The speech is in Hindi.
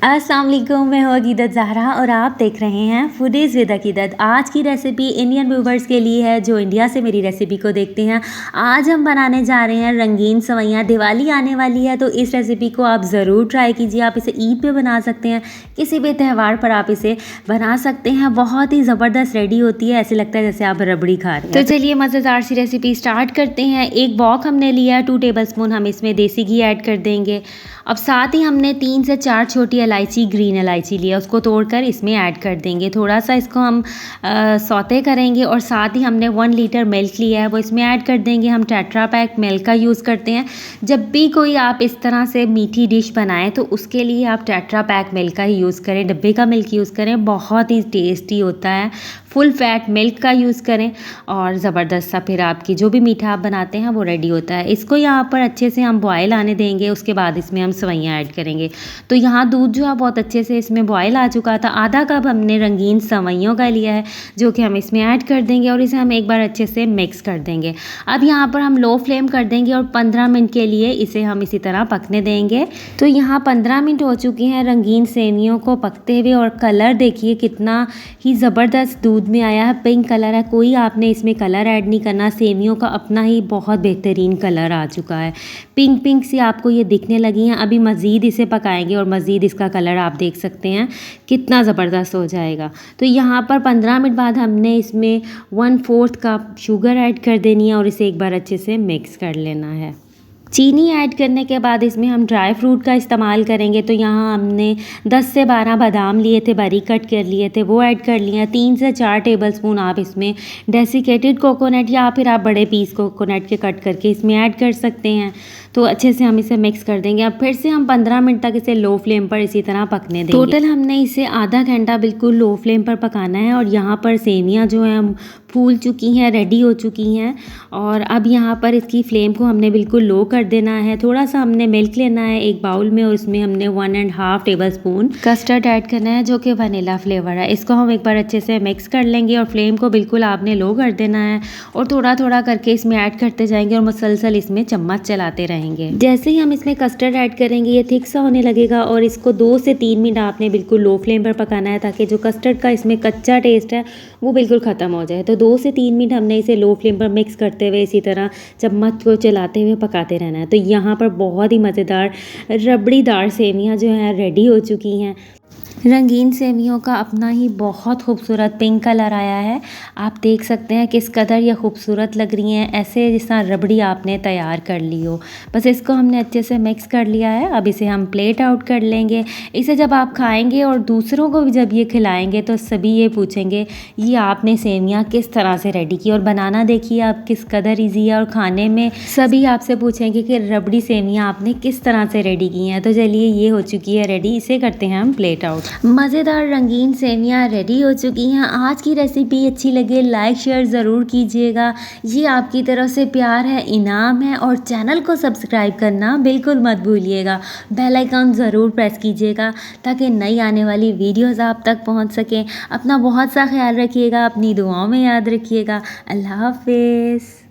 अस्सलाम वालेकुम, मैं हूँ अकीदत ज़हरा और आप देख रहे हैं फूडीज़ विद अकीदत। आज की रेसिपी इंडियन व्यूवर्स के लिए है जो इंडिया से मेरी रेसिपी को देखते हैं। आज हम बनाने जा रहे हैं रंगीन सेवइयाँ। दिवाली आने वाली है तो इस रेसिपी को आप ज़रूर ट्राई कीजिए। आप इसे ईद पे बना सकते हैं, किसी भी त्यौहार पर आप इसे बना सकते हैं। बहुत ही ज़बरदस्त रेडी होती है, ऐसे लगता है जैसे आप रबड़ी खा रहे हैं। तो चलिए मज़ेदार सी रेसिपी स्टार्ट करते हैं। एक बॉक हमने लिया है, 2 टेबलस्पून हम इसमें देसी घी ऐड कर देंगे। अब साथ ही हमने 3 से 4 छोटी इलायची, ग्रीन इलायची लिया, उसको तोड़कर इसमें ऐड कर देंगे। थोड़ा सा इसको हम सौते करेंगे और साथ ही हमने 1 लीटर मिल्क लिया है, वो इसमें ऐड कर देंगे। हम टेट्रा पैक मिल्क का यूज़ करते हैं। जब भी कोई आप इस तरह से मीठी डिश बनाएं तो उसके लिए आप टेट्रा पैक मिल्क का ही यूज़ करें, डब्बे का मिल्क यूज़ करें, बहुत ही टेस्टी होता है। फुल फैट मिल्क का यूज़ करें और ज़बरदस्त सा फिर आपकी जो भी मीठा आप बनाते हैं वो रेडी होता है। इसको यहाँ पर अच्छे से हम बॉयल आने देंगे, उसके बाद इसमें हम सेवइयाँ ऐड करेंगे। तो यहाँ दूध जो है बहुत अच्छे से इसमें बॉयल आ चुका था। आधा कप हमने रंगीन सेवइयों का लिया है जो कि हम इसमें ऐड कर देंगे और इसे हम एक बार अच्छे से मिक्स कर देंगे। अब यहाँ पर हम लो फ्लेम कर देंगे और 15 मिनट के लिए इसे हम इसी तरह पकने देंगे। तो यहाँ 15 मिनट हो चुकी हैं रंगीन सेवइयों को पकते हुए और कलर देखिए कितना ही ज़बरदस्त दूध में आया है, पिंक कलर है। कोई आपने इसमें कलर ऐड नहीं करना, सेवइयों का अपना ही बहुत बेहतरीन कलर आ चुका है। पिंक पिंक सी आपको ये दिखने लगी हैं। अभी मज़ीद इसे पकाएंगे और मज़ीद इसका कलर आप देख सकते हैं कितना ज़बरदस्त हो जाएगा। तो यहाँ पर 15 मिनट बाद हमने इसमें 1/4 कप शुगर ऐड कर देनी है और इसे एक बार अच्छे से मिक्स कर लेना है। चीनी ऐड करने के बाद इसमें हम ड्राई फ्रूट का इस्तेमाल करेंगे। तो यहाँ हमने 10 से 12 बादाम लिए थे, बारीक कट कर लिए थे, वो ऐड कर लिए हैं। 3 से 4 टेबलस्पून आप इसमें डेसिकेटेड कोकोनट या फिर आप बड़े पीस कोकोनट के कट करके इसमें ऐड कर सकते हैं। तो अच्छे से हम इसे मिक्स कर देंगे। अब फिर से हम 15 मिनट तक इसे लो फ्लेम पर इसी तरह पकने देंगे। टोटल हमने इसे आधा घंटा बिल्कुल लो फ्लेम पर पकाना है। और यहाँ पर सेवइयाँ जो हैं फूल चुकी हैं, रेडी हो चुकी हैं। और अब यहाँ पर इसकी फ्लेम को हमने बिल्कुल लो कर देना है। थोड़ा सा हमने मिल्क लेना है एक बाउल में और इसमें हमने 1.5 टेबलस्पून कस्टर्ड ऐड करना है जो कि वनीला फ्लेवर है। इसको हम एक बार अच्छे से मिक्स कर लेंगे और फ्लेम को बिल्कुल आपने लो कर देना है और थोड़ा थोड़ा करके इसमें ऐड करते जाएंगे और मुसलसल इसमें चम्मच चलाते रहेंगे। जैसे ही हम इसमें कस्टर्ड ऐड करेंगे ये थिक सा होने लगेगा और इसको 2 से 3 मिनट आपने बिल्कुल लो फ्लेम पर पकाना है ताकि जो कस्टर्ड का इसमें कच्चा टेस्ट है वो बिल्कुल ख़त्म हो जाए। तो 2 से 3 मिनट हमने इसे लो फ्लेम पर मिक्स करते हुए इसी तरह चम्मच को चलाते हुए पकाते रहना है। तो यहाँ पर बहुत ही मज़ेदार रबड़ीदार सेवइयाँ जो हैं रेडी हो चुकी हैं। रंगीन सेवइयों का अपना ही बहुत खूबसूरत पिंक कलर आया है। आप देख सकते हैं किस कदर ये खूबसूरत लग रही हैं, ऐसे जिस तरह रबड़ी आपने तैयार कर ली हो। बस इसको हमने अच्छे से मिक्स कर लिया है। अब इसे हम प्लेट आउट कर लेंगे। इसे जब आप खाएंगे और दूसरों को भी जब ये खिलाएंगे तो सभी ये पूछेंगे ये आपने सेवइयाँ किस तरह से रेडी की। और बनाना देखिए आप किस कदर ईजी है और खाने में सभी आपसे पूछेंगे कि रबड़ी सेवइयाँ आपने किस तरह से रेडी की हैं। तो चलिए ये हो चुकी है रेडी, इसे करते हैं हम प्लेट आउट। मज़ेदार रंगीन सेवइयाँ रेडी हो चुकी हैं। आज की रेसिपी अच्छी लगे लाइक शेयर ज़रूर कीजिएगा, ये आपकी तरफ से प्यार है, इनाम है। और चैनल को सब्सक्राइब करना बिल्कुल मत भूलिएगा। बेल आइकन ज़रूर प्रेस कीजिएगा ताकि नई आने वाली वीडियोज़ आप तक पहुंच सकें। अपना बहुत सा ख्याल रखिएगा, अपनी दुआओं में याद रखिएगा। अल्लाह हाफिज़।